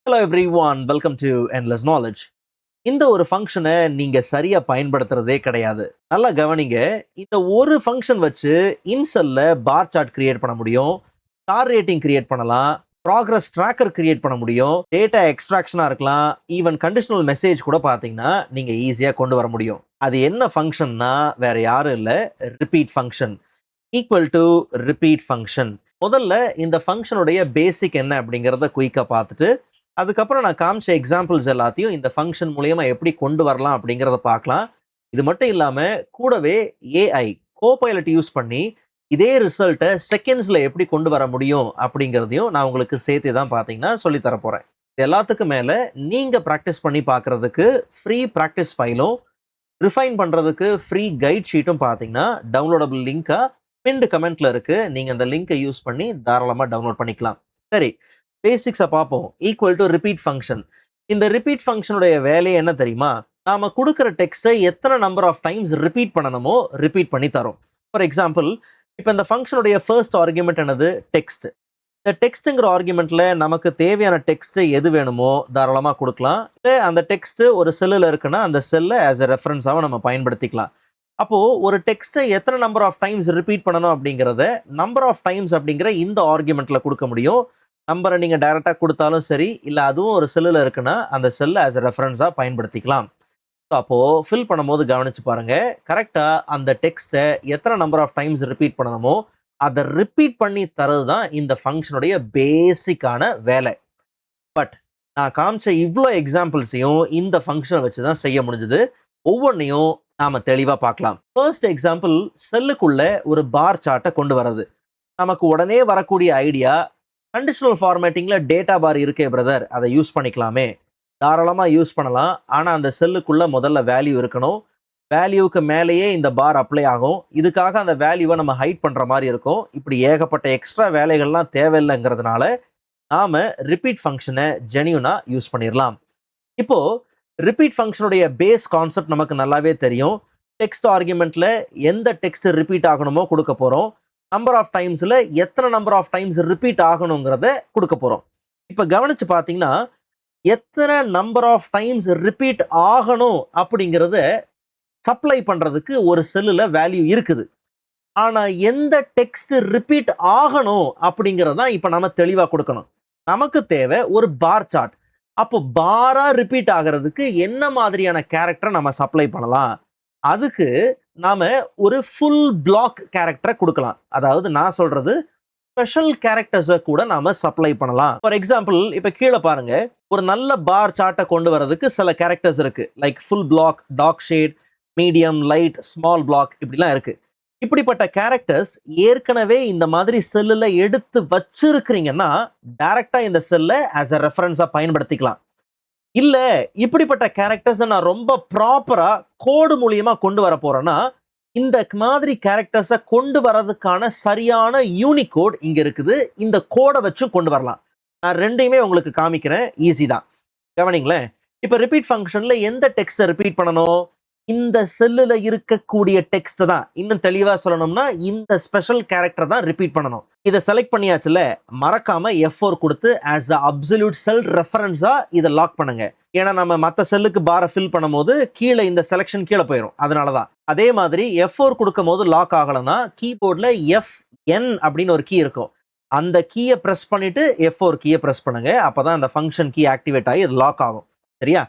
Hello everyone, welcome to Endless Knowledge. இந்த ஒரு ஃபங்க்ஷனை நீங்க சரியா பயன்படுத்துறதே கிடையாது. நல்லா கவனிங்க. இந்த ஒரு ஃபங்க்ஷன் வச்சு இன்செல்ல பார் சார்ட் கிரியேட் பண்ண முடியும், ஸ்டார் ரேட்டிங் கிரியேட் பண்ணலாம், ப்ராக்ரஸ் ட்ராக்கர் கிரியேட் பண்ண முடியும், டேட்டா எக்ஸ்ட்ராக்ஷனா இருக்கலாம், ஈவன் கண்டிஷனல் மெசேஜ் கூட பார்த்தீங்கன்னா நீங்க ஈஸியா கொண்டு வர முடியும். அது என்ன ஃபங்க்ஷன்னா வேற யாரும் இல்லை, repeat function. Equal to repeat function. முதல்ல இந்த ஃபங்க்ஷனுடைய பேசிக் என்ன அப்படிங்கிறத குயிக்காக பார்த்துட்டு அதுக்கப்புறம் நான் காமிச்ச எக்ஸாம்பிள்ஸ் எல்லாத்தையும் இந்த ஃபங்க்ஷன் மூலயமா எப்படி கொண்டு வரலாம் அப்படிங்கிறத பார்க்கலாம். இது மட்டும் இல்லாமல் கூடவே ஏஐ கோபைலட் யூஸ் பண்ணி இதே ரிசல்ட்டை செகண்ட்ஸில் எப்படி கொண்டு வர முடியும் அப்படிங்கிறதையும் நான் உங்களுக்கு சேர்த்து தான் பார்த்தீங்கன்னா சொல்லித்தர போகிறேன். இது எல்லாத்துக்கும் மேலே நீங்கள் ப்ராக்டிஸ் பண்ணி பார்க்குறதுக்கு ஃப்ரீ ப்ராக்டிஸ் ஃபைலும் ரிஃபைன் பண்ணுறதுக்கு ஃப்ரீ கைட் ஷீட்டும் பார்த்தீங்கன்னா டவுன்லோடபிள் லிங்காக பின்டு கமெண்ட்டில் இருக்குது. நீங்கள் அந்த லிங்கை யூஸ் பண்ணி தாராளமாக டவுன்லோட் பண்ணிக்கலாம். சரி, பேசிக்ஸை பார்ப்போம். Equal to repeat function. இந்த ரிப்பீட் ஃபங்க்ஷனுடைய வேலையை என்ன தெரியுமா? நாம் கொடுக்குற டெக்ஸ்ட்டை எத்தனை நம்பர் ஆஃப் டைம்ஸ் ரிப்பீட் பண்ணணுமோ ரிப்பீட் பண்ணி தரும். ஃபார் எக்ஸாம்பிள், இப்போ இந்த ஃபங்க்ஷனுடைய ஃபர்ஸ்ட் ஆர்குமெண்ட் என்னது? டெக்ஸ்ட். இந்த டெக்ஸ்ட்டுங்கிற ஆர்குமெண்ட்டில் நமக்கு தேவையான டெக்ஸ்ட்டு எது வேணுமோ தாராளமாக கொடுக்கலாம். இல்லை அந்த டெக்ஸ்ட்டு ஒரு செல்லில் இருக்குன்னா அந்த செல்லை ஆஸ் எ ரெஃபரன்ஸாகவும் நம்ம பயன்படுத்திக்கலாம். அப்போது ஒரு டெக்ஸ்ட்டை எத்தனை நம்பர் ஆஃப் டைம்ஸ் ரிப்பீட் பண்ணணும் அப்படிங்கிறத நம்பர் ஆஃப் டைம்ஸ் அப்படிங்கிற இந்த ஆர்குமெண்ட்டில் கொடுக்க முடியும். நம்பரை நீங்கள் டைரெக்டாக கொடுத்தாலும் சரி, இல்லை அதுவும் ஒரு செல்லில் இருக்குன்னா அந்த செல்லை ஆஸ் எ ரெஃபரன்ஸாக பயன்படுத்திக்கலாம். ஸோ அப்போது ஃபில் பண்ணும்போது கவனித்து பாருங்கள், கரெக்டாக அந்த டெக்ஸ்ட்டை எத்தனை நம்பர் ஆஃப் டைம்ஸ் ரிப்பீட் பண்ணணுமோ அதை ரிப்பீட் பண்ணி தரது தான் இந்த ஃபங்க்ஷனுடைய பேசிக்கான வேலை. பட் நான் காமிச்ச இவ்வளோ எக்ஸாம்பிள்ஸையும் இந்த ஃபங்க்ஷனை வச்சு தான் செய்ய முடிஞ்சுது. ஒவ்வொன்றையும் நாம் தெளிவாக பார்க்கலாம். ஃபர்ஸ்ட் எக்ஸாம்பிள், செல்லுக்குள்ளே ஒரு பார் சார்ட்டை கொண்டு வர்றது. நமக்கு உடனே வரக்கூடிய ஐடியா, கண்டிஷனல் ஃபார்மேட்டிங்கில் டேட்டா பார் இருக்கே பிரதர், அதை யூஸ் பண்ணிக்கலாமே. தாராளமாக யூஸ் பண்ணலாம். ஆனால் அந்த செல்லுக்குள்ளே முதல்ல வேல்யூ இருக்கணும். வேல்யூவுக்கு மேலேயே இந்த பார் அப்ளை ஆகும். இதுக்காக அந்த வேல்யூவை நம்ம ஹைட் பண்ணுற மாதிரி இருக்கும். இப்படி ஏகப்பட்ட எக்ஸ்ட்ரா வேலைகள்லாம் தேவையில்லைங்கிறதுனால நாம் ரிப்பீட் ஃபங்க்ஷனை ஜென்யூனாக யூஸ் பண்ணிடலாம். இப்போது ரிப்பீட் ஃபங்க்ஷனுடைய பேஸ் கான்செப்ட் நமக்கு நல்லாவே தெரியும். டெக்ஸ்ட் ஆர்குமெண்ட்டில் எந்த டெக்ஸ்ட் ரிப்பீட் ஆகணுமோ கொடுக்க போகிறோம். நம்பர் ஆஃப் டைம்ஸில் எத்தனை நம்பர் ஆஃப் டைம்ஸ் ரிப்பீட் ஆகணுங்கிறத கொடுக்க போகிறோம். இப்போ கவனித்து பார்த்தீங்கன்னா எத்தனை நம்பர் ஆஃப் டைம்ஸ் ரிப்பீட் ஆகணும் அப்படிங்கிறத சப்ளை பண்ணுறதுக்கு ஒரு செல்லில் வேல்யூ இருக்குது. ஆனால் எந்த டெக்ஸ்ட் ரிப்பீட் ஆகணும் அப்படிங்கிறதான் இப்போ நம்ம தெளிவாக கொடுக்கணும். நமக்கு தேவை ஒரு பார் சார்ட். அப்போ பாராக ரிப்பீட் ஆகிறதுக்கு என்ன மாதிரியான கேரக்டரை நம்ம சப்ளை பண்ணலாம்? அதுக்கு நாம் ஒரு ஃபுல் பிளாக் கேரக்டரை கொடுக்கலாம். அதாவது நான் சொல்கிறது ஸ்பெஷல் கேரக்டர்ஸை கூட நாம் சப்ளை பண்ணலாம். ஃபார் எக்ஸாம்பிள், இப்போ கீழே பாருங்கள், ஒரு நல்ல பார் சார்ட்டை கொண்டு வரதுக்கு சில கேரக்டர்ஸ் இருக்குது. Like full black, dark shade, medium, light, small black, இப்படிலாம் இருக்குது. இப்படிப்பட்ட கேரக்டர்ஸ் ஏற்கனவே இந்த மாதிரி செல்லில் எடுத்து வச்சிருக்கிறீங்கன்னா டைரெக்டாக இந்த செல்லை ஆஸ் அ ரெஃபரன்ஸாக பயன்படுத்திக்கலாம். இல்லை இப்படிப்பட்ட கேரக்டர்ஸை நான் ரொம்ப ப்ராப்பராக கோடு மூலியமாக கொண்டு வர போகிறேன்னா இந்த மாதிரி கேரக்டர்ஸை கொண்டு வரதுக்கான சரியான யூனிகோட் இங்கே இருக்குது. இந்த கோடை வச்சு கொண்டு வரலாம். நான் ரெண்டையுமே உங்களுக்கு காமிக்கிறேன், ஈஸி தான். கவனிங்களேன். இப்போ ரிப்பீட் ஃபங்க்ஷனில் எந்த டெக்ஸ்ட்டை ரிப்பீட் பண்ணணும்? இந்த செல்லில் இருக்கக்கூடிய டெக்ஸ்ட் தான். இன்னும் தெளிவாக சொல்லணும்னா இந்த ஸ்பெஷல் கேரக்டர் தான் ரிப்பீட் பண்ணணும். இதை செலக்ட் பண்ணியாச்சுல, மறக்காம F4 கொடுத்து ஆஸ் அ அப்சல்யூட் செல் ரெஃபரன்ஸாக இதை லாக் பண்ணுங்க. ஏன்னா நம்ம மற்ற செல்லுக்கு பாரை ஃபில் பண்ணும் போது கீழே இந்த செலெக்ஷன் கீழே போயிடும். அதனால தான். அதே மாதிரி F4 கொடுக்கும் போது லாக் ஆகலைன்னா கீபோர்டில் FN அப்படின்னு ஒரு கீ இருக்கும். அந்த கீயை ப்ரெஸ் பண்ணிட்டு F4 கீயை ப்ரெஸ் பண்ணுங்க. அப்போ தான் அந்த ஃபங்க்ஷன் கீ ஆக்டிவேட் ஆகி இது லாக் ஆகும். சரியா?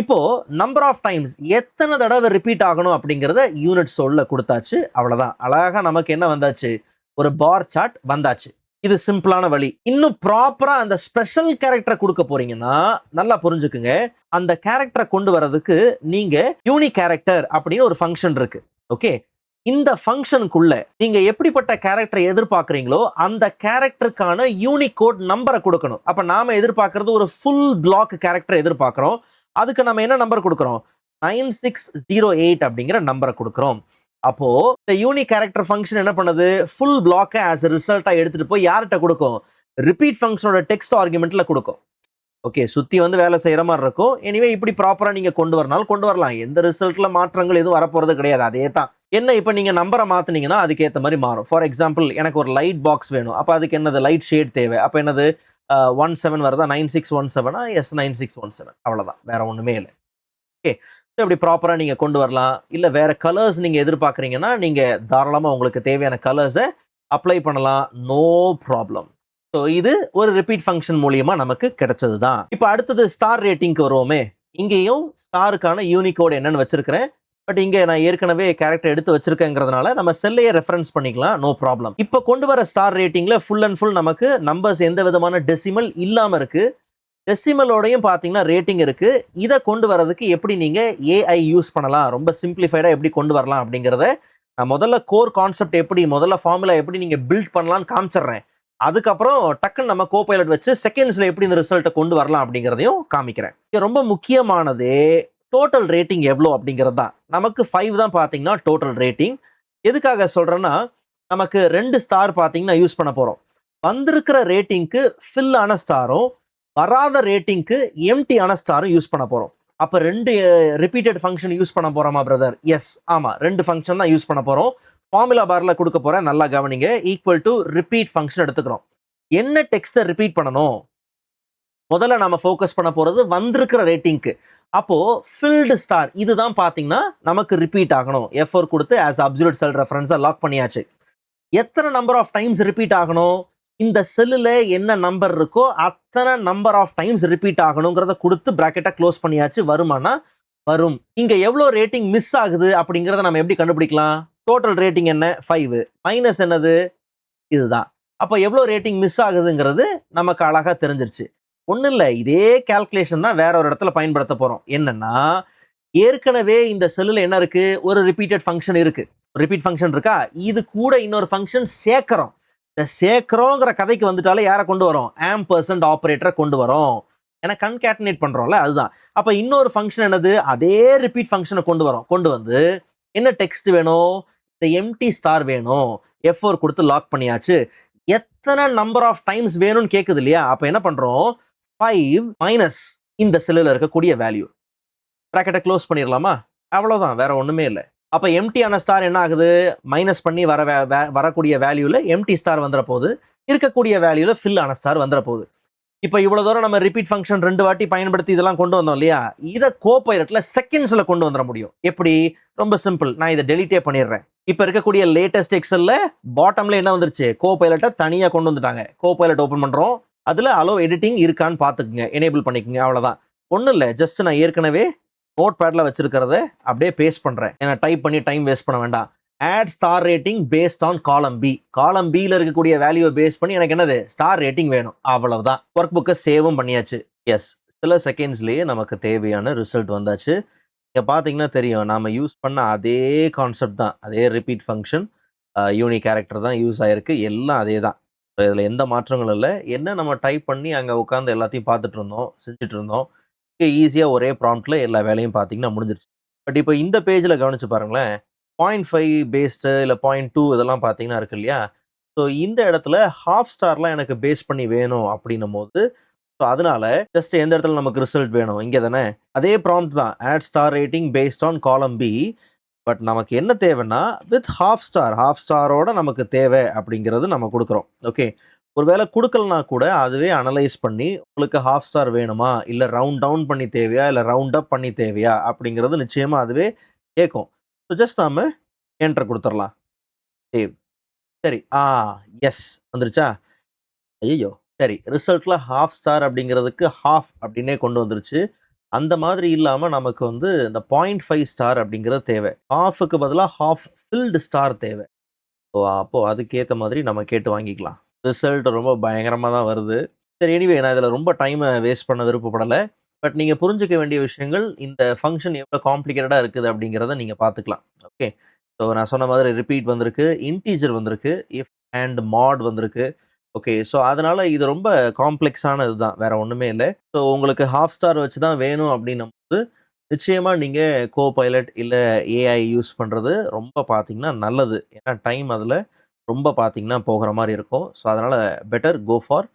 இப்போ நம்பர் ஆஃப் டைம்ஸ் எத்தனை தடவை ரிப்பீட் ஆகணும் அப்படிங்கிறத யூனிட் சொல்ல கொடுத்தாச்சு. அவ்வளோதான். அழகாக நமக்கு என்ன வந்தாச்சு? ஒரு பார் சார்ட் வந்தாச்சு. இது சிம்பிளான வழி. இன்னும் ப்ராப்பராக அந்த ஸ்பெஷல் கேரக்டரை கொடுக்க போறீங்கன்னா நல்லா புரிஞ்சுக்குங்க. அந்த கேரக்டரை கொண்டு வரதுக்கு நீங்கள் யூனிக் கேரக்டர் அப்படின்னு ஒரு ஃபங்க்ஷன் இருக்கு. ஓகே, இந்த ஃபங்க்ஷனுக்குள்ள நீங்க எப்படிப்பட்ட கேரக்டரை எதிர்பார்க்குறீங்களோ அந்த கேரக்டருக்கான யூனிகோட் நம்பரை கொடுக்கணும். அப்போ நாம எதிர்பார்க்கறது ஒரு ஃபுல் பிளாக் கேரக்டரை எதிர்பார்க்குறோம். அதுக்கு நம்ம என்ன நம்பர் கொடுக்குறோம்? 9608 அப்படிங்கிற நம்பரை கொடுக்குறோம். அப்போ இந்த யூனிக் கேரக்டர் ஃபங்க்ஷன் என்ன பண்ணுது? ஃபுல் பிளாக்கை ஆஸ் ரிசல்ட்டாக எடுத்துட்டு போய் யார்கிட்ட கொடுக்கும்? ரிப்பீட் ஃபங்க்ஷனோட டெக்ஸ்ட் ஆர்குமெண்ட்ல கொடுக்கும். ஓகே, சுற்றி வந்து வேலை செய்கிற மாதிரி இருக்கும். எனிவே இப்படி ப்ராப்பராக நீங்கள் கொண்டு வரனாலும் கொண்டு வரலாம். எந்த ரிசல்ட்டில் மாற்றங்கள் எதுவும் வரப்போகிறது கிடையாது. அதே தான். என்ன இப்போ நீங்கள் நம்பரை மாற்றினீங்கன்னா அதுக்கேற்ற மாதிரி மாறும். ஃபார் எக்ஸாம்பிள், எனக்கு ஒரு லைட் பாக்ஸ் வேணும். அப்போ அதுக்கு என்னது? லைட் ஷேட் தேவை. அப்போ என்னது? 17 வருதா 9617 எஸ் 9617 அவ்வளோதான், வேற ஒன்றுமே இல்லை. ஓகே, இப்படி ப்ராப்பராக நீங்கள் கொண்டு வரலாம். இல்லை வேற கலர்ஸ் நீங்கள் எதிர்பார்க்குறீங்கன்னா நீங்கள் தாராளமாக உங்களுக்கு தேவையான கலர்ஸை அப்ளை பண்ணலாம், நோ ப்ராப்ளம். ஸோ இது ஒரு ரிப்பீட் ஃபங்க்ஷன் மூலியமா நமக்கு கிடைச்சது தான். இப்போ அடுத்தது ஸ்டார் ரேட்டிங்க்கு வருவோமே. இங்கேயும் ஸ்டாருக்கான யூனிகோட் என்னன்னு வச்சிருக்கிறேன். பட் இங்கே நான் ஏற்கனவே கேரக்டர் எடுத்து வச்சிருக்கேங்கிறதுனால நம்ம செல்லையே ரெஃபரன்ஸ் பண்ணிக்கலாம், நோ ப்ராப்ளம். இப்போ கொண்டு வர ஸ்டார் ரேட்டிங்ல ஃபுல் அண்ட் ஃபுல் நமக்கு நம்பர்ஸ் எந்த விதமான டெசிமல் இல்லாமல் இருக்கு. டெசிமலோடையும் பார்த்தீங்கன்னா ரேட்டிங் இருக்கு. இதை கொண்டு வரதுக்கு எப்படி நீங்க ஏஐ யூஸ் பண்ணலாம், ரொம்ப சிம்பிளிஃபைடா எப்படி கொண்டு வரலாம் அப்படிங்கிறத நான் முதல்ல கோர் கான்செப்ட் எப்படி, முதல்ல ஃபார்முலா எப்படி நீங்க பில்ட் பண்ணலாம்னு காமிச்சிடுறேன். அதுக்கப்புறம் டக்குன்னு நம்ம கோபைலட் வச்சு செகண்ட்ஸ்ல எப்படி இந்த ரிசல்ட்டை கொண்டு வரலாம் அப்படிங்கிறதையும் காமிக்கிறேன். இது ரொம்ப முக்கியமானதே டோட்டல் ரேட்டிங் எவ்வளோ அப்படிங்கிறது தான். நமக்கு 5 தான் பார்த்தீங்கன்னா டோட்டல் ரேட்டிங். எதுக்காக சொல்றேன்னா, நமக்கு 2 ஸ்டார் பார்த்தீங்கன்னா யூஸ் பண்ண போறோம். வந்திருக்கிற ரேட்டிங்க்கு ஃபில் ஆன ஸ்டாரும் வராத ரேட்டிங்க்கு எம்டி ஆன ஸ்டாரும் யூஸ் பண்ண போறோம். அப்போ 2 ரிப்பீட்டட் ஃபங்க்ஷன் யூஸ் பண்ண போறோமா பிரதர்? எஸ், ஆமா, 2 ஃபங்க்ஷன் தான் யூஸ் பண்ண போறோம். ஃபார்முலா பார்ல கொடுக்க போறேன், நல்லா கவனிங்க. ஈக்குவல் டு ரிப்பீட் ஃபங்க்ஷன் எடுத்துக்கிறோம். என்ன டெக்ஸ்ட்டை ரிப்பீட் பண்ணணும்? முதல்ல நாம ஃபோக்கஸ் பண்ண போறது வந்திருக்கிற ரேட்டிங்க்கு. அப்போ ஃபில்டு ஸ்டார் இதுதான் பார்த்தீங்கன்னா நமக்கு ரிப்பீட் ஆகணும். F4 கொடுத்து ஆஸ் அப்சல்யூட் செல் ரெஃபரன்ஸை லாக் பண்ணியாச்சு. எத்தனை நம்பர் ஆஃப் டைம்ஸ் ரிப்பீட் ஆகணும்? இந்த செல்லுல என்ன நம்பர் இருக்கோ அத்தனை நம்பர் ஆஃப் டைம்ஸ் ரிப்பீட் ஆகணுங்கிறத கொடுத்து பிராக்கெட்டை க்ளோஸ் பண்ணியாச்சு. வருமானா வரும். இங்க எவ்வளோ ரேட்டிங் மிஸ் ஆகுது அப்படிங்கிறத நம்ம எப்படி கண்டுபிடிக்கலாம்? டோட்டல் ரேட்டிங் என்ன? 5 மைனஸ் என்னது? இதுதான். அப்போ எவ்வளோ ரேட்டிங் மிஸ் ஆகுதுங்கிறது நமக்கு அழகா தெரிஞ்சிருச்சு. ஒன்றும் இல்லை, இதே கால்குலேஷன் தான் வேற ஒரு இடத்துல பயன்படுத்த போறோம். என்னன்னா, ஏற்கனவே இந்த செல்லுல என்ன இருக்கு? ஒரு ரிப்பீட்டட் ஃபங்க்ஷன் இருக்கு. ரிப்பீட் ஃபங்க்ஷன் இருக்கா? இது கூட இன்னொரு ஃபங்க்ஷன் சேர்க்கிறோம். இந்த சேர்க்கிறோங்கிற கதைக்கு வந்துட்டாலே யாரை கொண்டு வரோம்? ஆம்பர்சன்ட் ஆப்ரேட்டரை கொண்டு வரோம். ஏன்னா கன்கேட்டனேட் பண்றோம்ல, அதுதான். அப்ப இன்னொரு ஃபங்க்ஷன் என்னது? அதே ரிப்பீட் ஃபங்க்ஷனை கொண்டு வரோம். கொண்டு வந்து என்ன டெக்ஸ்ட் வேணும்? இந்த எம்டி ஸ்டார் வேணும். F4 கொடுத்து லாக் பண்ணியாச்சு. எத்தனை நம்பர் ஆஃப் டைம்ஸ் வேணும்னு கேட்குது இல்லையா? அப்ப என்ன பண்றோம்? 5 மைனஸ் இந்த செல்லுல இருக்கக்கூடிய வேல்யூ. பிராக்கெட்டை க்ளோஸ் பண்ணிடலாமா? அவ்வளவுதான், வேற ஒண்ணுமே இல்லை. அப்ப எம்டியான ஸ்டார் என்ன ஆகுது? மைனஸ் பண்ணி வரக்கூடிய வேல்யூல எம்டி ஸ்டார் வந்துற போது, இருக்கக்கூடிய வேல்யூல ஃபில் ஆன ஸ்டார் வந்துற போகுது. இப்போ இவ்வளவு தூரம் நம்ம ரிப்பீட் ஃபங்க்ஷன் 2 வாட்டி பயன்படுத்தி இதெல்லாம் கொண்டு வந்தோம் இல்லையா? இதை கோபைலட்ல செகண்ட்ஸ்ல கொண்டு வந்துட முடியும். எப்படி? ரொம்ப சிம்பிள். நான் இதை டெலிட்டே பண்ணிடுறேன். இப்போ இருக்கக்கூடிய லேட்டஸ்ட் எக்ஸல்ல பாட்டம்ல என்ன வந்துருச்சு? கோபைலட்டை தனியா கொண்டு வந்துட்டாங்க. கோபைலட் ஓபன் பண்றோம். அதுல அலோ எடிட்டிங் இருக்கான்னு பார்த்துக்குங்க, எனேபிள் பண்ணிக்கோங்க, அவ்வளவுதான். ஒன்றும் இல்லை, ஜஸ்ட் நான் ஏற்கனவே நோட் பேட்ல வச்சிருக்கிறத அப்படியே பேஸ்ட் பண்றேன். ஏன்னா டைப் பண்ணி டைம் வேஸ்ட் பண்ண வேண்டாம். Add star rating based on column B. Column பியில் இருக்கக்கூடிய வேல்யூவை பேஸ் பண்ணி எனக்கு என்னது? ஸ்டார் ரேட்டிங் வேணும், அவ்வளவுதான். ஒர்க் புக்கை சேவும் பண்ணியாச்சு. எஸ், சில செகண்ட்ஸ்லேயே நமக்கு தேவையான ரிசல்ட் வந்தாச்சு. இங்கே பார்த்தீங்கன்னா தெரியும், நாம யூஸ் பண்ண அதே கான்செப்ட் தான், அதே ரிப்பீட் ஃபங்க்ஷன், யூனிக் கேரக்டர் தான் யூஸ் ஆயிருக்கு. எல்லாம் அதே தான், இதில் எந்த மாற்றங்களும் இல்லை. என்ன நம்ம டைப் பண்ணி அங்கே உட்காந்து எல்லாத்தையும் பார்த்துட்டு இருந்தோம், செஞ்சுட்டு இருந்தோம். ஈஸியாக ஒரே ப்ராம்ப்ட்ல எல்லா வேலையும் பார்த்தீங்கன்னா முடிஞ்சிருச்சு. பட் இப்போ இந்த பேஜில் கவனிச்சு பாருங்களேன், 0.5 பேஸ்டு இல்லை 0.2 இதெல்லாம் பார்த்தீங்கன்னா இருக்கு இல்லையா? ஸோ இந்த இடத்துல ஹாஃப் ஸ்டார்லாம் எனக்கு பேஸ் பண்ணி வேணும் அப்படின்னும் போது, ஸோ அதனால ஜஸ்ட் எந்த இடத்துல நமக்கு ரிசல்ட் வேணும்? இங்கே தானே, அதே ப்ராம்ப்ட் தான், add star rating based on column B. But நமக்கு என்ன தேவைன்னா வித் ஹாஃப் ஸ்டாரோட நமக்கு தேவை அப்படிங்கிறது நம்ம கொடுக்குறோம். ஓகே, ஒருவேளை கொடுக்கலனா கூட அதுவே அனலைஸ் பண்ணி உங்களுக்கு ஹாஃப் ஸ்டார் வேணுமா, இல்லை ரவுண்ட் டவுன் பண்ணி தேவையா, இல்லை ரவுண்ட் அப் பண்ணி தேவையா அப்படிங்கிறது நிச்சயமா அதுவே கேட்கும். ஸோ ஜஸ்ட் நாம என்டர் கொடுத்துடலாம். சேவ். சரி, எஸ் வந்துருச்சா? ஐயோ, சரி, ரிசல்ட்ல ஹாஃப் ஸ்டார் அப்படிங்கிறதுக்கு ஹாஃப் அப்படின்னே கொண்டு வந்துருச்சு. அந்த மாதிரி இல்லாமல் நமக்கு வந்து இந்த 0.5 ஸ்டார் அப்படிங்கிறது தேவை. ஹாஃபுக்கு பதிலாக ஹாஃப் ஃபில்டு ஸ்டார் தேவை. ஸோ அப்போது அதுக்கேற்ற மாதிரி நம்ம கேட்டு வாங்கிக்கலாம். ரிசல்ட் ரொம்ப பயங்கரமாக தான் வருது. சரி, எனிவே நான் இதில் ரொம்ப டைமை வேஸ்ட் பண்ண விருப்பப்படலை. பட் நீங்கள் புரிஞ்சுக்க வேண்டிய விஷயங்கள், இந்த ஃபங்க்ஷன் எவ்வளோ காம்ப்ளிகேட்டடாக இருக்குது அப்படிங்கிறத நீங்கள் பார்த்துக்கலாம். ஓகே, ஸோ நான் சொன்ன மாதிரி ரிப்பீட் வந்திருக்கு, இன்டீஜர் வந்திருக்கு, இஃப் அண்ட் மாட் வந்திருக்கு. ஓகே, ஸோ அதனால் இது ரொம்ப காம்ப்ளெக்ஸான இதுதான், வேறு ஒன்றுமே இல்லை. ஸோ உங்களுக்கு ஹாஃப் ஸ்டார் வச்சு தான் வேணும் அப்படின்னும் போது நிச்சயமாக நீங்கள் கோபைலட் இல்லை ஏஐ யூஸ் பண்ணுறது ரொம்ப பார்த்தீங்கன்னா நல்லது. ஏன்னா டைம் அதில் ரொம்ப பார்த்தீங்கன்னா போகிற மாதிரி இருக்கும். ஸோ அதனால் பெட்டர் கோ ஃபார்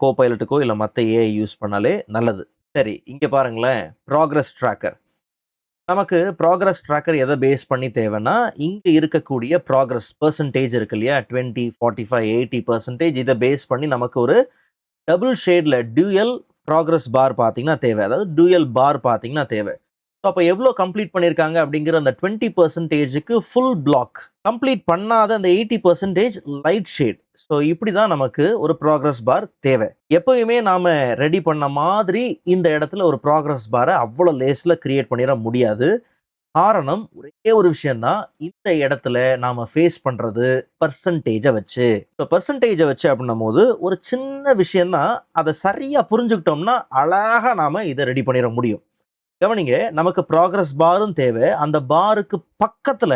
கோபைலட்டுக்கோ இல்லை மற்ற ஏஐ யூஸ் பண்ணாலே நல்லது. சரி, இங்கே பாருங்களேன், ப்ராக்ரஸ் ட்ராக்கர். நமக்கு ப்ராக்ரஸ் ட்ராக்கர் எதை பேஸ் பண்ணி தேவைன்னா, இங்கே இருக்கக்கூடிய ப்ராக்ரஸ் பெர்சன்டேஜ் இருக்கு இல்லையா, 20, 45, 80% இதை பேஸ் பண்ணி நமக்கு ஒரு டபுள் ஷேடில் டியூயல் ப்ராக்ரஸ் பார் பார்த்தீங்கன்னா தேவை, அதாவது டியூயல் பார் பார்த்தீங்கன்னா தேவை. ஸோ அப்போ எவ்வளோ கம்ப்ளீட் பண்ணியிருக்காங்க அப்படிங்கிற அந்த 20%க்கு ஃபுல் பிளாக், கம்ப்ளீட் பண்ணாத அந்த 80% லைட் ஷேட். ஸோ இப்படி தான் நமக்கு ஒரு ப்ராக்ரஸ் பார் தேவை. எப்பயுமே நாம் ரெடி பண்ண மாதிரி இந்த இடத்துல ஒரு ப்ராக்ரஸ் பாரை அவ்வளோ லேஸில் கிரியேட் பண்ணிட முடியாது. காரணம் ஒரே ஒரு விஷயம்தான், இந்த இடத்துல நாம ஃபேஸ் பண்றது பர்சன்டேஜை வச்சு. இப்போ பர்சன்டேஜை வச்சு அப்படின்னும் போது ஒரு சின்ன விஷயம்தான், அதை சரியா புரிஞ்சுக்கிட்டோம்னா அழகா நாம இதை ரெடி பண்ணிட முடியும். கவனிங்க, நமக்கு ப்ராக்ரஸ் பாரும் தேவை, அந்த பாருக்கு பக்கத்துல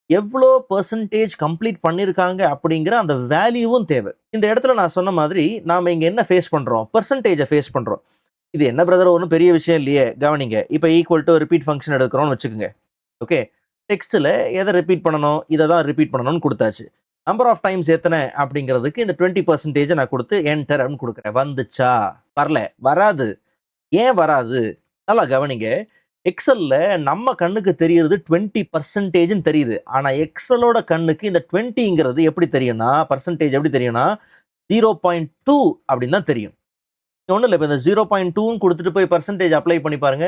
எவ்வளோ பர்சன்டேஜ் கம்ப்ளீட் பண்ணியிருக்காங்க அப்படிங்கிற அந்த வேல்யூவும் தேவை. இந்த இடத்துல நான் சொன்ன மாதிரி நாம இங்க என்ன ஃபேஸ் பண்றோம், பர்சன்டேஜை ஃபேஸ் பண்றோம். இது என்ன பிரதர், ஒன்றும் பெரிய விஷயம் இல்லையே. கவனிங்க, இப்போ ஈக்குவல் டு ரிப்பீட் ஃபங்க்ஷன் எடுக்கிறோம்னு வச்சுக்கோங்க. ஓகே, டெக்ஸ்ட்டில் எதை ரிப்பீட் பண்ணணும், இதை தான் ரிப்பீட் பண்ணணும்னு கொடுத்தாச்சு. நம்பர் ஆஃப் டைம்ஸ் எத்தனை அப்படிங்கிறதுக்கு இந்த 20% நான் கொடுத்து என்டர் அப்படின்னு கொடுக்குறேன். வந்துச்சா? வரல, வராது. ஏன் வராது? நல்லா கவனிங்க, எக்ஸல்ல நம்ம கண்ணுக்கு தெரியுறது 20% தெரியுது. ஆனால் எக்ஸலோட கண்ணுக்கு இந்த 20ங்கிறது எப்படி தெரியும்னா, பர்சன்டேஜ் எப்படி தெரியும்னா 0.2 அப்படின்னு தான் தெரியும். ஒன்றும் இல்லை, இப்போ இந்த 0.2ன்னு கொடுத்துட்டு போய் பர்சன்டேஜ் அப்ளை பண்ணி பாருங்க.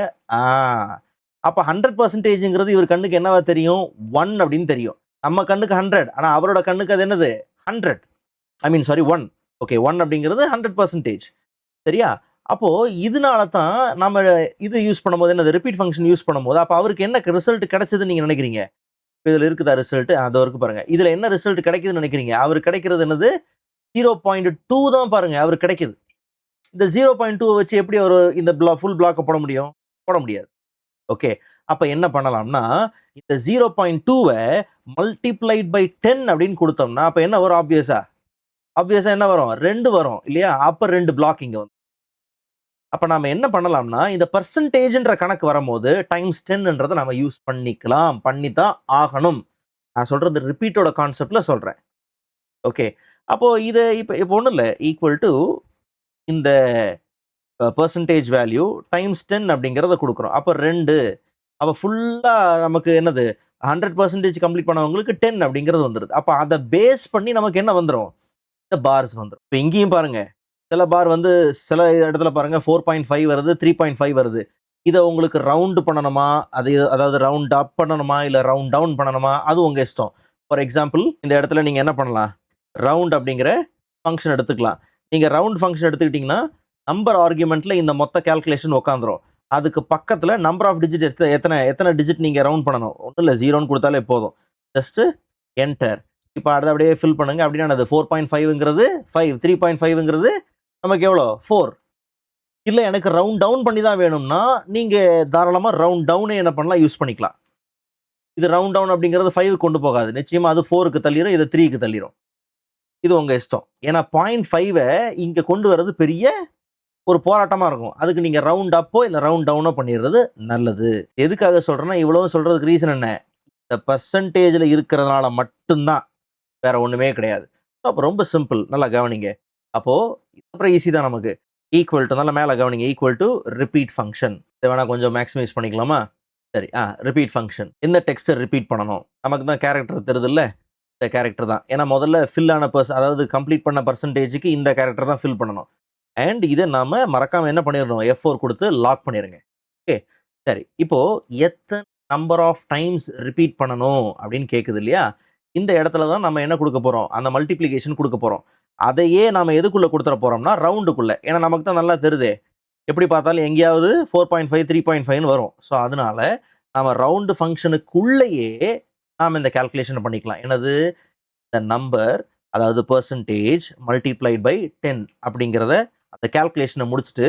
அப்போ 100%ங்கிறது இவர் கண்ணுக்கு என்னவா தெரியும், 1 அப்படின்னு தெரியும். நம்ம கண்ணுக்கு 100, ஆனால் அவரோட கண்ணுக்கு அது என்னது 100. ஐ மீன் சாரி 1. ஓகே, 1 அப்படிங்கிறது 100%. சரியா? அப்போ இதனால தான் நம்ம இது யூஸ் பண்ணும்போது, என்னது ரிப்பீட் ஃபங்க்ஷன் யூஸ் பண்ணும்போது, அப்போ அவருக்கு என்ன ரிசல்ட் கிடைச்சதுன்னு நீங்க நினைக்கிறீங்க? இதில் இருக்குதா ரிசல்ட்? அதோ இருக்கு பாருங்க. இதில் என்ன ரிசல்ட் கிடைக்குதுன்னு நினைக்கிறீங்க? அவருக்கு கிடைக்கிறது என்னது 0.2 தான் பாருங்க அவருக்கு கிடைக்குது. இந்த 0.2 வச்சு எப்படி ஒரு இந்த ஃபுல் பிளாக்கை போட முடியும்? போட முடியாது. ஓகே, அப்போ என்ன பண்ணலாம்னா, இந்த 0.2வை மல்டிப்ளைட் பை 10 அப்படின்னு கொடுத்தோம்னா அப்போ என்ன வரும்? ஆப்வியஸா என்ன வரும்? 2 வரும் இல்லையா? அப்போ 2 பிளாக் இங்கே வந்து. அப்போ நாம என்ன பண்ணலாம்னா, இந்த பர்சன்டேஜ்ன்ற கணக்கு வரும்போது டைம்ஸ் 10ன்றதை நம்ம யூஸ் பண்ணிக்கலாம், பண்ணித்தான் ஆகணும். நான் சொல்றது ரிப்பீட்டோட கான்செப்ட்ல சொல்றேன். ஓகே, அப்போ இதை இப்போ ஒன்றும் இல்லை, ஈக்குவல் டு இந்த பர்சன்டேஜ் வேல்யூ டைம்ஸ் 10 அப்படிங்கிறத கொடுக்குறோம். அப்போ 2, அப்போ ஃபுல்லாக நமக்கு என்னது 100% கம்ப்ளீட் பண்ணவங்களுக்கு 10 அப்படிங்கிறது வந்துடுது. அப்போ அதை பேஸ் பண்ணி நமக்கு என்ன வந்துடும், இந்த பார்ஸ் வந்துடும். இப்போ இங்கேயும் பாருங்க, சில பார் வந்து சில இடத்துல பாருங்க 4.5 வருது, 3.5 வருது. இதை உங்களுக்கு ரவுண்டு பண்ணணுமா, அதாவது ரவுண்ட் அப் பண்ணணுமா, இல்லை ரவுண்ட் டவுன் பண்ணணுமா, அது உங்கள் இஷ்டம். ஃபார் எக்ஸாம்பிள் இந்த இடத்துல நீங்கள் என்ன பண்ணலாம், ரவுண்ட் அப்படிங்கிற ஃபங்க்ஷன் எடுத்துக்கலாம். நீங்கள் ரவுண்ட் ஃபங்க்ஷன் எடுத்துக்கிட்டிங்கன்னா நம்பர் ஆர்குமெண்ட்டில் இந்த மொத்த கேல்குலேஷன் உட்காந்துரும். அதுக்கு பக்கத்தில் நம்பர் ஆஃப் டிஜிட் எத்தனை டிஜிட் நீங்கள் ரவுண்ட் பண்ணணும், ஒன்றும் இல்லை 0ன்னு கொடுத்தாலே போதும். Just enter. இப்போ அதை அப்படியே ஃபில் பண்ணுங்க. அப்படின்னா அது 4.5ங்கிறது 5, 3.5ங்கிறது நமக்கு எவ்வளோ 4. இல்லை எனக்கு ரவுண்ட் டவுன் பண்ணி தான் வேணும்னா நீங்கள் தாராளமாக ரவுண்ட் டவுனே என்ன பண்ணலாம், யூஸ் பண்ணிக்கலாம். இது ரவுண்ட் டவுன் அப்படிங்கிறது 5 கொண்டு போகாது, நிச்சயமாக அது 4க்கு தள்ளிடும், இது 3க்கு தள்ளிடும். இது உங்கள் இஷ்டம். ஏன்னா 0.5வை இங்கே கொண்டு வர்றது பெரிய ஒரு போராட்டமாக இருக்கும். அதுக்கு நீங்கள் ரவுண்ட் அப்போ இல்லை ரவுண்ட் டவுனோ பண்ணிடுறது நல்லது. எதுக்காக சொல்கிறேன்னா, இவ்வளோ சொல்கிறதுக்கு ரீசன் என்ன, இந்த பர்சன்டேஜில் இருக்கிறதுனால மட்டும்தான், வேற ஒன்றுமே கிடையாது. அப்போ ரொம்ப சிம்பிள், நல்லா கவனிங்க. அப்போது அப்புறம் ஈஸி தான் நமக்கு. ஈக்குவல் டு, நல்லா மேலே கவனிங்க, ஈக்குவல் டு ரிப்பீட் ஃபங்க்ஷன். இதை வேணால் கொஞ்சம் மேக்ஸிமைஸ் பண்ணிக்கலாமா? சரி, ரிப்பீட் ஃபங்க்ஷன். இந்த டெக்ஸ்ட்டை ரிப்பீட் பண்ணணும். நமக்கு தான் கேரக்டர் தெரியுது இல்லை, இந்த கேரக்டர் தான். ஏன்னா முதல்ல ஃபில் ஆன அதாவது கம்ப்ளீட் பண்ண பர்சன்டேஜுக்கு இந்த கேரக்டர் தான் ஃபில் பண்ணணும். அண்ட் இதை நாம் மறக்காமல் என்ன பண்ணிடணும், F4 கொடுத்து லாக் பண்ணிடுங்க. ஓகே, சரி. இப்போது எத்தனை நம்பர் ஆஃப் டைம்ஸ் ரிப்பீட் பண்ணணும் அப்படின்னு கேட்குது இல்லையா? இந்த இடத்துல தான் நம்ம என்ன கொடுக்க போகிறோம், அந்த மல்டிப்ளிகேஷன் கொடுக்க போகிறோம். அதையே நாம் எதுக்குள்ளே கொடுத்துட போகிறோம்னா ரவுண்டுக்குள்ளே. ஏன்னா நமக்கு தான் நல்லா தெரியுதே, எப்படி பார்த்தாலும் எங்கேயாவது 4.5, 3.5ன்னு வரும். ஸோ அதனால நம்ம ரவுண்டு ஃபங்க்ஷனுக்குள்ளேயே நாம் இந்த கேல்குலேஷன் பண்ணிக்கலாம். என்னது, இந்த நம்பர், அதாவது பர்சன்டேஜ் மல்டிப்ளைட் பை 10 அப்படிங்கிறத அந்த கேல்குலேஷனை முடிச்சுட்டு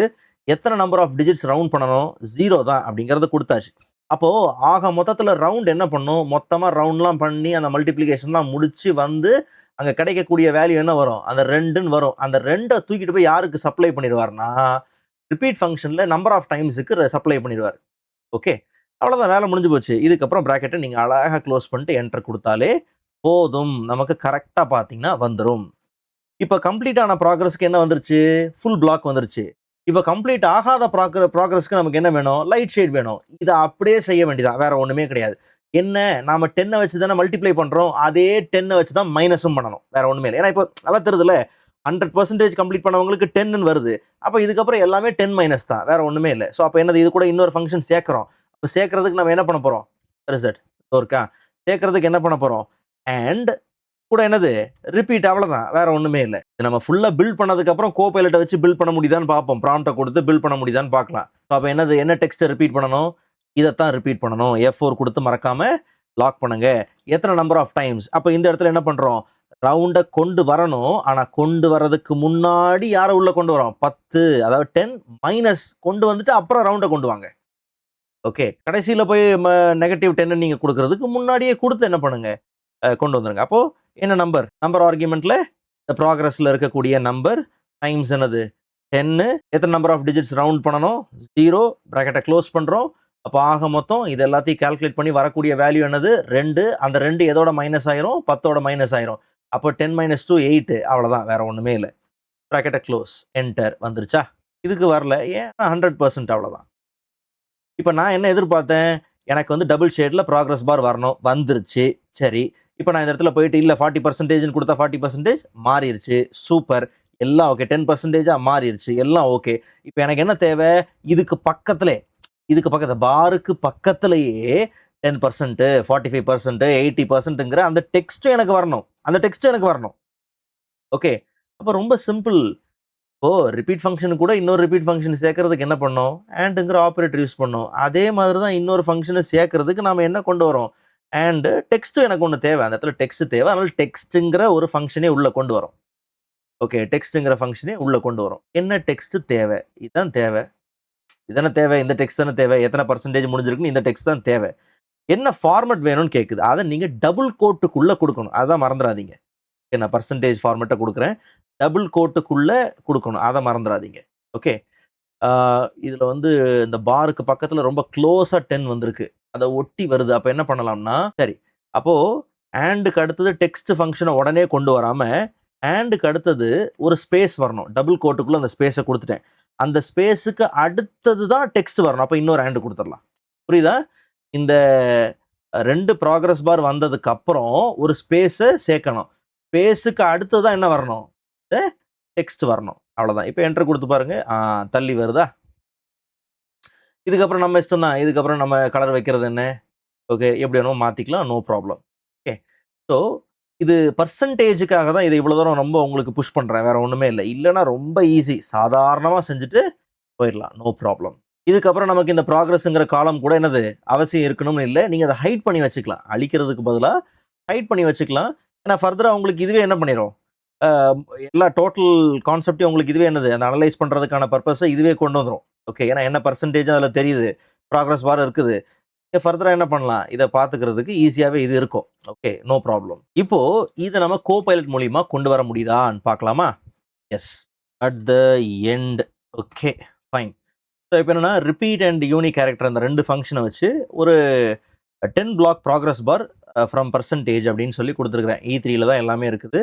எத்தனை நம்பர் ஆஃப் டிஜிட்ஸ் ரவுண்ட் பண்ணணும், 0 தான் அப்படிங்கிறத கொடுத்தாச்சு. அப்போது ஆக மொத்தத்தில் ரவுண்ட் என்ன பண்ணும், மொத்தமாக ரவுண்ட்லாம் பண்ணி அந்த மல்டிப்ளிகேஷன்லாம் முடித்து வந்து அங்கே கிடைக்கக்கூடிய வேல்யூ என்ன வரும், அந்த 2ன்னு வரும். அந்த 2ஐ தூக்கிட்டு போய் யாருக்கு சப்ளை பண்ணிடுவார்னா, ரிப்பீட் ஃபங்க்ஷனில் நம்பர் ஆஃப் டைம்ஸுக்கு சப்ளை பண்ணிடுவார். ஓகே, அவ்வளோதான், வேலை முடிஞ்சு போச்சு. இதுக்கப்புறம் ப்ராக்கெட்டை நீங்கள் அழகாக க்ளோஸ் பண்ணிட்டு என்டர் கொடுத்தாலே போதும், நமக்கு கரெக்டாக பார்த்தீங்கன்னா வந்துடும். இப்போ கம்ப்ளீட் ஆன ப்ராக்ரஸ்க்கு என்ன வந்துருச்சு, ஃபுல் பிளாக் வந்துருச்சு. இப்போ கம்ப்ளீட் ஆகாத ப்ராக்ரஸ்க்கு நமக்கு என்ன வேணும், லைட் ஷேட் வேணும். இதை அப்படியே செய்ய வேண்டியதான், வேற ஒன்றுமே கிடையாது. என்ன, நாம 10 வச்சு தானே மல்டிப்ளை பண்ணுறோம், அதே 10 வச்சு தான் மைனஸும் பண்ணணும், வேற ஒன்றுமே இல்லை. ஏன்னா இப்போ நல்லா தெரியுதுல்ல, 100% கம்ப்ளீட் பண்ணவங்களுக்கு 10ன்னு வருது. அப்ப இதுக்கப்புறம் எல்லாமே 10 மைனஸ் தான். வேற ஒண்ணுமே இல்ல. ஸோ அப்ப என்னது இது கூட இன்னொரு ஃபங்ஷன் சேர்க்கிறோம். அப்ப சேர்க்கிறதுக்கு நம்ம என்ன பண்ண போறோம்? ரிசல்ட் இருக்கா? சேர்க்கிறதுக்கு என்ன பண்ண போறோம்? அண்ட் கூட என்னது? ரிப்பீட் அவ்வளவுதான். வேற ஒண்ணுமே இல்ல. நம்ம ஃபுல்லா பில்ட் பண்ணதுக்கு அப்புறம் கோபைலட்ட வச்சு பில்ட் பண்ண முடியுதான்னு பார்ப்போம். ப்ராம்ப்ட்ட கொடுத்து பில்ட் பண்ண முடியுதான்னு பார்க்கலாம். அப்ப என்னது? என்ன டெக்ஸ்ட்ட ரிப்பீட் பண்ணணும்? இதத்தான் ரிப்பீட் பண்ணணும். F4 கொடுத்து மறக்காம லாக் பண்ணுங்க. எத்தனை நம்பர் ஆஃப் டைம்ஸ்? அப்ப இந்த இடத்துல என்ன பண்றோம்? ரவுண்ட கொண்டு வரணும். ஆனா கொண்டு வரதுக்கு முன்னாடி யார உள்ள கொண்டு வரோம்? 10 அதாவது 10 மைனஸ் கொண்டு வந்துட்டு அப்புறம் ரவுண்ட கொண்டு வாங்க. ஓகே. கடைசியில போய் நெகட்டிவ் 10 நீங்க குடுக்குறதுக்கு முன்னாடியே குடுத்து என்ன பண்ணுங்க? கொண்டு வந்துருங்க. அப்போ என்ன நம்பர்? நம்பர் ஆர்குமெண்ட்ல இந்த ப்ராக்ரஸ்ல இருக்கக்கூடிய நம்பர் டைம்ஸ் என்னது? 10. எத்தனை நம்பர் ஆஃப் டிஜிட்ஸ் ரவுண்ட் பண்ணணும்? 0. பிராக்கெட்ட க்ளோஸ் பண்றோம். அப்போ ஆக மொத்தம் இது எல்லாத்தையும் கால்குலேட் பண்ணி வரக்கூடிய வேல்யூ என்னது? 2. அந்த 2 எதோட மைனஸ் ஆயிரும்? 10ஓட மைனஸ் ஆயிரும். அப்போ 10 மைனஸ் 2 8. அவ்வளவுதான். வேற ஒண்ணுமே இல்ல. பிராக்கெட்ட க்ளோஸ். என்டர் வந்துருச்சா? இதுக்கு வரல. ஏன்? 100% அவ்வளவுதான். இப்ப நான் என்ன எதிர்பார்த்தேன்? எனக்கு வந்து டபுள் ஷேட்ல ப்ராக்ரஸ் பார் வரணும். வந்துருச்சு. சரி. இப்ப நான் இந்த இடத்துல போயிட்டு இல்ல 40%ன்னு குடுத்தா 40% மாறிருச்சு. சூப்பர். எல்லாம் ஓகே. 10%ஆ மாறிருச்சு. எல்லாம் ஓகே. இப்ப எனக்கு என்ன தேவை? இதுக்கு பக்கத்திலே பாருக்கு பக்கத்திலேயே 10%, 45%, 80%ங்கிற அந்த டெக்ஸ்ட் எனக்கு வரணும். ஓகே. அப்ப ரொம்ப சிம்பிள். இப்போ ரிப்பீட் ஃபங்ஷன் கூட இன்னொரு ரிப்பீட் ஃபங்ஷன் சேர்க்கறதுக்கு என்ன பண்ணோம்? ஆண்ட்ங்கிற ஆப்பரேட்டர் யூஸ் பண்ணோம். அதே மாதிரி தான் இன்னொரு ஃபங்ஷனை சேர்க்கறதுக்கு நாம என்ன கொண்டு வரோம்? அண்ட் டெக்ஸ்ட் எனக்கு ஒண்ணு தேவை. அந்த இடத்துல டெக்ஸ்ட் தேவை. அதனால டெக்ஸ்ட்ங்கிற ஒரு ஃபங்ஷனே உள்ள கொண்டு வரோம். ஓகே. டெக்ஸ்ட்ங்கிற ஃபங்ஷனே உள்ள கொண்டு வரோம். என்ன டெக்ஸ்ட் தேவை? இதான் தேவை. இதானே தேவை. இந்த டெக்ஸ்ட் தானே தேவை. எத்தனை பர்சன்டேஜ் முடிஞ்சிருக்குன்னு இந்த டெக்ஸ்ட் தான் தேவை. என்ன ஃபார்மட் வேணும்னு கேக்குது. அதை நீங்க டபுள் கோட்டுக்குள்ள கொடுக்கணும். அதான் மறந்துடாதீங்க. நான் பர்சன்டேஜ் ஃபார்மேட்டை கொடுக்குறேன். டபுள் கோட்டுக்குள்ள கொடுக்கணும். அதை மறந்துடாதீங்க. ஓகே. இதுல வந்து இந்த பாருக்கு பக்கத்துல ரொம்ப க்ளோஸா 10 வந்திருக்கு. அதை ஒட்டி வருது. அப்ப என்ன பண்ணலாம்னா சரி. அப்போ ஆண்டுக்கு அடுத்தது டெக்ஸ்ட் ஃபங்க்ஷனை உடனே கொண்டு வராம ஆண்டுக்கு அடுத்தது ஒரு ஸ்பேஸ் வரணும். டபுள் கோட்டுக்குள்ள அந்த ஸ்பேஸை கொடுத்துட்டேன். அந்த ஸ்பேஸுக்கு அடுத்தது தான் டெக்ஸ்ட் வரணும். அப்ப இன்னொரு ஆண்டு கொடுத்துடலாம். புரியுதா? இந்த 2 ப்ராக்ரஸ் பார் வந்ததுக்கு அப்புறம் ஒரு ஸ்பேஸை சேர்க்கணும். ஸ்பேஸுக்கு அடுத்ததான் என்ன வரணும்? டெக்ஸ்ட் வரணும். அவ்வளவுதான். இப்போ என்டர் கொடுத்து பாருங்க. தள்ளி வருதா? இதுக்கப்புறம் நம்ம இஷ்டம் தான். இதுக்கப்புறம் நம்ம கலர் வைக்கிறது என்ன? ஓகே. எப்படி வேணுமோ மாத்திக்கலாம். No problem. ஓகே. ஸோ இது பர்சன்டேஜுக்காக தான் இதை இவ்வளவு தூரம் ரொம்ப உங்களுக்கு புஷ் பண்றேன். வேற ஒண்ணுமே இல்லை. இல்லைன்னா ரொம்ப ஈஸி. சாதாரணமா செஞ்சுட்டு போயிடலாம். No problem. இதுக்கப்புறம் நமக்கு இந்த ப்ராக்ரஸ்ங்கிற காலம் கூட என்னது அவசியம் இருக்கணும்னு இல்லை. நீங்க அதை ஹைட் பண்ணி வச்சுக்கலாம். அழிக்கிறதுக்கு பதிலாக ஹைட் பண்ணி வச்சுக்கலாம். ஏன்னா ஃபர்தரா உங்களுக்கு இதுவே என்ன பண்ணிடும்? எல்லா டோட்டல் கான்செப்டையும் உங்களுக்கு இதுவே என்னது அந்த அனலைஸ் பண்றதுக்கான பர்பஸை இதுவே கொண்டு வந்துடும். ஓகே. ஏன்னா என்ன பர்சன்டேஜ் அதில் தெரியுது. ப்ராக்ரஸ் பார் இருக்குது. ஃபர்தரா என்ன பண்ணலாம்? இதை பார்த்துக்கிறதுக்கு ஈஸியாவே இது இருக்கும். ஓகே. No problem. இப்போ இதை நம்ம கோபைலட் மூலியமா கொண்டு வர முடியுதான்னு பார்க்கலாமா? Yes. At the end. Okay. Fine. So இப்போ என்னன்னா ரிப்பீட் அண்ட் யூனிக் கேரக்டர் அந்த 2 ஃபங்க்ஷனை வச்சு ஒரு 10 block progress bar from percentage அப்படின்னு சொல்லி கொடுத்துருக்குறேன். E3ல தான் எல்லாமே இருக்குது.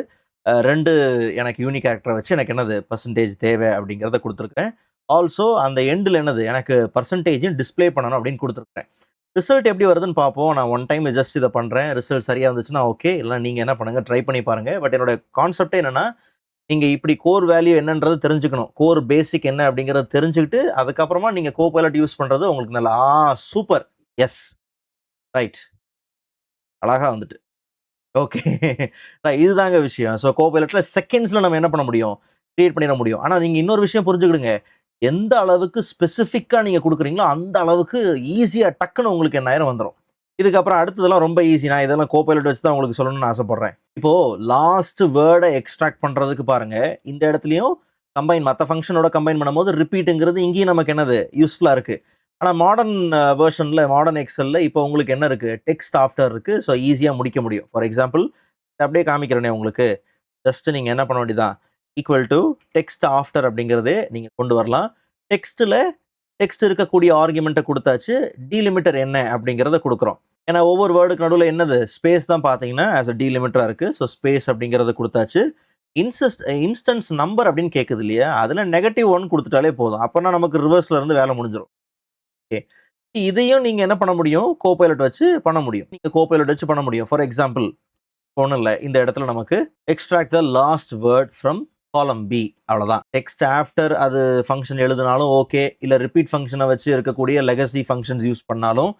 2 எனக்கு யூனிக் கேரக்டரை வச்சு எனக்கு என்னது பர்சன்டேஜ் தேவை அப்படிங்கிறத கொடுத்துருக்கேன். ஆல்சோ அந்த எண்டில் என்னது எனக்கு பர்சன்டேஜும் டிஸ்பிளே பண்ணணும் அப்படின்னு கொடுத்துருக்கேன். ரிசல்ட் எப்படி வருதுன்னு பார்ப்போம். நான் ஒன் டைம் ஜஸ்ட் இதை பண்ணுறேன். ரிசல்ட் சரியாக இருந்துச்சுன்னா ஓகே. இல்லை நீங்கள் என்ன பண்ணுங்கள் ட்ரை பண்ணி பாருங்கள். பட் என்னோட கான்செப்டே என்னென்னா நீங்கள் இப்படி கோர் வேல்யூ என்னன்றது தெரிஞ்சுக்கணும். கோர் பேசிக் என்ன அப்படிங்கிறத தெரிஞ்சுக்கிட்டு அதுக்கப்புறமா நீங்கள் கோபைலட் யூஸ் பண்ணுறது உங்களுக்கு நல்லா சூப்பர். எஸ். ரைட். அழகா வந்துட்டு. ஓகே. இதுதாங்க விஷயம். ஸோ கோபைலட்ல செகண்ட்ஸ்ல நம்ம என்ன பண்ண முடியும்? கிரியேட் பண்ணிட முடியும். ஆனால் நீங்க இன்னொரு விஷயம் புரிஞ்சுக்கிடுங்க. எந்த அளவுக்கு ஸ்பெசிஃபிக்கா நீங்க கொடுக்குறீங்களோ அந்த அளவுக்கு ஈஸியா டக்குன்னு உங்களுக்கு எண்ணாயிரம் வந்துடும். இதுக்கப்புறம் அடுத்ததெல்லாம் ரொம்ப ஈஸி. நான் இதெல்லாம் கோபைலட் வச்சு தான் உங்களுக்கு சொல்லணும்னு ஆசைப்படுறேன். இப்போ லாஸ்ட் வேர்டை எக்ஸ்ட்ராக்ட் பண்றதுக்கு பாருங்க. இந்த இடத்துலையும் கம்பைன் மற்ற ஃபங்க்ஷனோட கம்பைன் பண்ணும்போது ரிப்பீட்டுங்கிறது இங்கேயும் நமக்கு என்னது யூஸ்ஃபுல்லா இருக்கு. ஆனால் மாடர்ன் வெர்ஷனில் மாடர்ன் எக்ஸலில் இப்போ உங்களுக்கு என்ன இருக்குது? டெக்ஸ்ட் ஆஃப்டர் இருக்குது. ஸோ ஈஸியாக முடிக்க முடியும். ஃபார் எக்ஸாம்பிள் அப்படியே காமிக்கிறேனே உங்களுக்கு. ஜஸ்ட் நீங்கள் என்ன பண்ண வேண்டியதான் ஈக்குவல் டு டெக்ஸ்ட் ஆஃப்டர் அப்படிங்கிறதே நீங்கள் கொண்டு வரலாம். டெக்ஸ்ட் இருக்கக்கூடிய ஆர்குமெண்ட்டை கொடுத்தாச்சு. டீலிமிட்டர் என்ன அப்படிங்கிறத கொடுக்குறோம். ஏன்னா ஒவ்வொரு வேர்டுக்கு நடுவில் என்னது ஸ்பேஸ் தான் பார்த்தீங்கன்னா ஆஸ் அ டீலிமிட்டராக இருக்குது. ஸோ ஸ்பேஸ் அப்படிங்கிறத கொடுத்தாச்சு. இன்ஸ்டன்ஸ் நம்பர் அப்படின்னு கேட்குது இல்லையா? அதில் -1 கொடுத்துட்டாலே போதும். அப்போனா நமக்கு ரிவர்ஸில் இருந்து வேலை முடிஞ்சிடும். இதையும் நீங்க என்ன பண்ண முடியும்? கோபைலட் வச்சு பண்ண முடியும். நீங்க கோபைலட் வச்சு பண்ண முடியும். ஃபார் எக்ஸாம்பிள் ஒன்றும் இல்லை. இந்த இடத்துல நமக்கு extract the last word from காலம் பி அவ்வளோதான். டெக்ஸ்ட் ஆஃப்டர் அது ஃபங்க்ஷன் எழுதினாலும் ஓகே, இல்லை ரிப்பீட் ஃபங்க்ஷனை வச்சு இருக்கக்கூடிய லெகசி ஃபங்க்ஷன்ஸ் யூஸ் பண்ணாலும்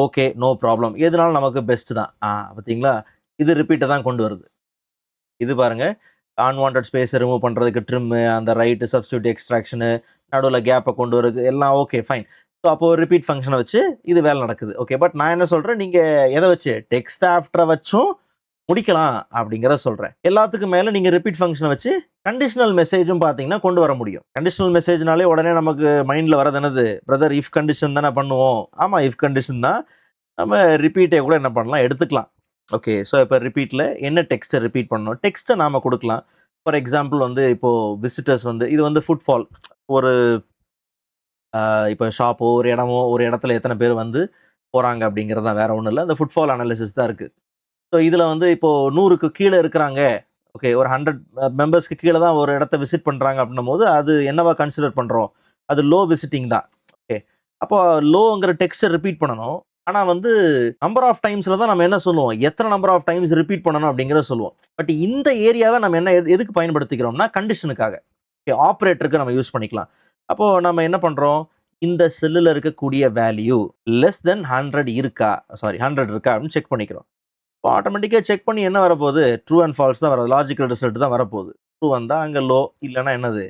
ஓகே, நோ ப்ராப்ளம். எதுனாலும் நமக்கு பெஸ்ட் தான். பார்த்தீங்களா, இது ரிப்பீட்டை தான் கொண்டு வருது. இது பாருங்க, அன்வான்ட் ஸ்பேஸை ரிமூவ் பண்ணுறதுக்கு ட்ரிம்மு, அந்த ரைட்டு சப்ஸ்டியூட் எக்ஸ்ட்ராக்ஷனு, நடுவில் கேப்பை கொண்டு வரது எல்லாம் ஓகே ஃபைன். ஸோ அப்போது ரிப்பீட் ஃபங்க்ஷனை வச்சு இது வேலை நடக்குது. ஓகே, பட் நான் என்ன சொல்கிறேன், நீங்கள் எதை வச்சு டெக்ஸ்ட் ஆஃப்டரை வச்சும் முடிக்கலாம் அப்படிங்கிறத சொல்கிறேன். எல்லாத்துக்கும் மேலே நீங்கள் ரிப்பீட் ஃபங்க்ஷனை வச்சு கண்டிஷனல் மெசேஜும் பார்த்தீங்கன்னா கொண்டு வர முடியும். கண்டிஷனல் மெசேஜ்னாலே உடனே நமக்கு மைண்டில் வரது என்னது, பிரதர் இஃப் கண்டிஷன் தானே பண்ணுவோம். ஆமாம், இஃப் கண்டிஷன் தான். நம்ம ரிப்பீட்டை கூட என்ன பண்ணலாம், எடுத்துக்கலாம். ஓகே, ஸோ இப்போ ரிப்பீட்டில் என்ன டெக்ஸ்ட்டை ரிப்பீட் பண்ணணும், டெக்ஸ்ட்டை நாம் கொடுக்கலாம். ஃபார் எக்ஸாம்பிள் வந்து இப்போது விசிட்டர்ஸ் வந்து இது வந்து ஃபுட்ஃபால், ஒரு இப்போ ஷாப்போ ஒரு இடமோ ஒரு இடத்துல எத்தனை பேர் வந்து போகிறாங்க அப்படிங்கிறது தான், வேறு ஒன்றும் இல்லை. அந்த ஃபுட்ஃபால் அனாலிசிஸ் தான் இருக்குது. ஸோ இதில் வந்து இப்போது 100க்கு கீழே இருக்கிறாங்க, ஓகே, ஒரு 100 மெம்பர்ஸ்க்கு கீழே தான் ஒரு இடத்த விசிட் பண்ணுறாங்க அப்படின்னும் போது அது என்னவா கன்சிடர் பண்ணுறோம், அது லோ விசிட்டிங் தான். ஓகே, அப்போ லோங்கிற டெக்ஸ்ட்டை ரிப்பீட் பண்ணணும். ஆனால் வந்து நம்பர் ஆஃப் டைம்ஸில் தான் நம்ம என்ன சொல்லுவோம், எத்தனை நம்பர் ஆஃப் டைம்ஸ் ரிப்பீட் பண்ணணும் அப்படிங்கிறத சொல்லுவோம். பட் இந்த ஏரியாவை நம்ம என்ன எதுக்கு பயன்படுத்திக்கிறோம்னா கண்டிஷனுக்காக. ஓகே, ஆப்ரேட்டருக்கு நம்ம யூஸ் பண்ணிக்கலாம். அப்போது நம்ம என்ன பண்ணுறோம், இந்த செல்லில் இருக்கக்கூடிய வேல்யூ லெஸ் தென் 100 இருக்கா, 100 இருக்கா அப்படின்னு செக் பண்ணிக்கிறோம். இப்போ ஆட்டோமேட்டிக்காக செக் பண்ணி என்ன வரப்போகுது, ட்ரூ அண்ட் ஃபால்ஸ் தான் வரும், லாஜிக்கல் ரிசல்ட் தான் வரப்போகுது. ட்ரூ வந்தால் அங்கே லோ, இல்லைன்னா என்னது,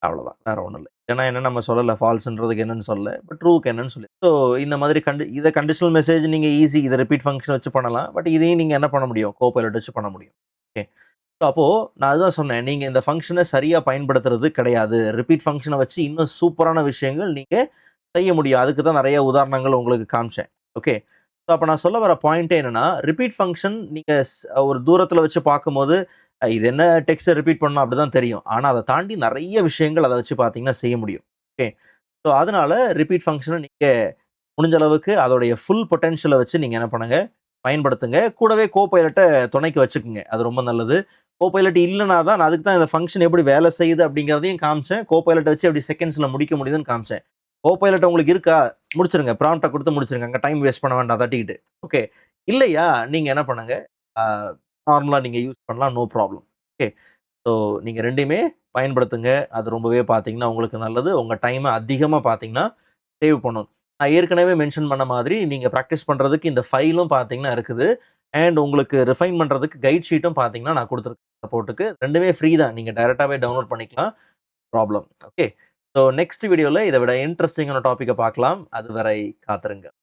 அவ்வளோதான், வேறு ஒன்றும் இல்லை. ஏன்னா என்ன நம்ம சொல்லலை, ஃபால்ஸ்ன்றதுக்கு என்னன்னு சொல்லலை, பட் ட்ரூக்கு என்னன்னு சொல்லி. ஸோ இந்த மாதிரி இதை கண்டிஷனல் மெசேஜ் நீங்கள் ஈஸி, இதை ரிப்பீட் ஃபங்க்ஷன் வச்சு பண்ணலாம். பட் இதையும் நீங்கள் என்ன பண்ண முடியும், கோபைலட் வச்சு பண்ண முடியும். ஓகே, ஸோ அப்போது நான் அதுதான் சொன்னேன், நீங்கள் இந்த ஃபங்க்ஷனை சரியாக பயன்படுத்துறது கிடையாது. ரிப்பீட் ஃபங்க்ஷனை வச்சு இன்னும் சூப்பரான விஷயங்கள் நீங்கள் செய்ய முடியும். அதுக்கு தான் நிறைய உதாரணங்கள் உங்களுக்கு காமிச்சேன். ஓகே, ஸோ அப்போ நான் சொல்ல வர பாயிண்ட்டே என்னென்னா, ரிப்பீட் ஃபங்க்ஷன் நீங்கள் ஒரு தூரத்தில் வச்சு பார்க்கும்போது இது என்ன டெக்ஸ்ட்டை ரிப்பீட் பண்ணணும் அப்படி தான் தெரியும். ஆனால் அதை தாண்டி நிறைய விஷயங்கள் அதை வச்சு பார்த்தீங்கன்னா செய்ய முடியும். ஓகே, ஸோ அதனால ரிப்பீட் ஃபங்க்ஷனை நீங்கள் முடிஞ்ச அளவுக்கு அதோடைய ஃபுல் பொட்டென்ஷியலை வச்சு நீங்கள் என்ன பண்ணுங்க, பயன்படுத்துங்க. கூடவே கோபைலட்டை துணைக்கு வச்சுக்கோங்க, அது ரொம்ப நல்லது. கோபைலட் இல்லைனா தான் நான் அதுக்கு தான் இந்த ஃபங்க்ஷன் எப்படி வேலை செய்யுது அப்படிங்கிறதையும் காமிச்சேன். கோபைலட்டை வச்சு எப்படி செகண்ட்ஸில் முடிக்க முடியுதுன்னு காமிச்சேன். கோபைலட் உங்களுக்கு இருக்கா, முடிச்சிருங்க, ப்ராம்ப்டை கொடுத்து முடிச்சிருங்க, அங்கே டைம் வேஸ்ட் பண்ண வேண்டாம் தட்டிக்கிட்டு. ஓகே, இல்லையா நீங்கள் என்ன பண்ணுங்க, நார்மலாக நீங்கள் யூஸ் பண்ணலாம், நோ ப்ராப்ளம். ஓகே, ஸோ நீங்கள் ரெண்டையுமே பயன்படுத்துங்க. அது ரொம்பவே பார்த்தீங்கன்னா உங்களுக்கு நல்லது. உங்கள் டைமை அதிகமாக பார்த்தீங்கன்னா சேவ் பண்ணும். நான் ஏற்கனவே மென்ஷன் பண்ண மாதிரி நீங்கள் ப்ராக்டிஸ் பண்ணுறதுக்கு இந்த ஃபைலும் பார்த்தீங்கன்னா இருக்குது. அண்ட் உங்களுக்கு ரிஃபைன் பண்ணுறதுக்கு கைட் ஷீட்டும் பார்த்தீங்கன்னா நான் கொடுத்துருக்கேன் சப்போர்ட்டுக்கு. ரெண்டுமே ஃப்ரீ தான், நீங்கள் டைரெக்டாகவே டவுன்லோட் பண்ணிக்கலாம், ப்ராப்ளம். ஓகே, ஸோ நெக்ஸ்ட் வீடியோவில் இதை விட இன்ட்ரெஸ்டிங்கான டாப்பிக்கை பார்க்கலாம். அதுவரை காத்திருங்க.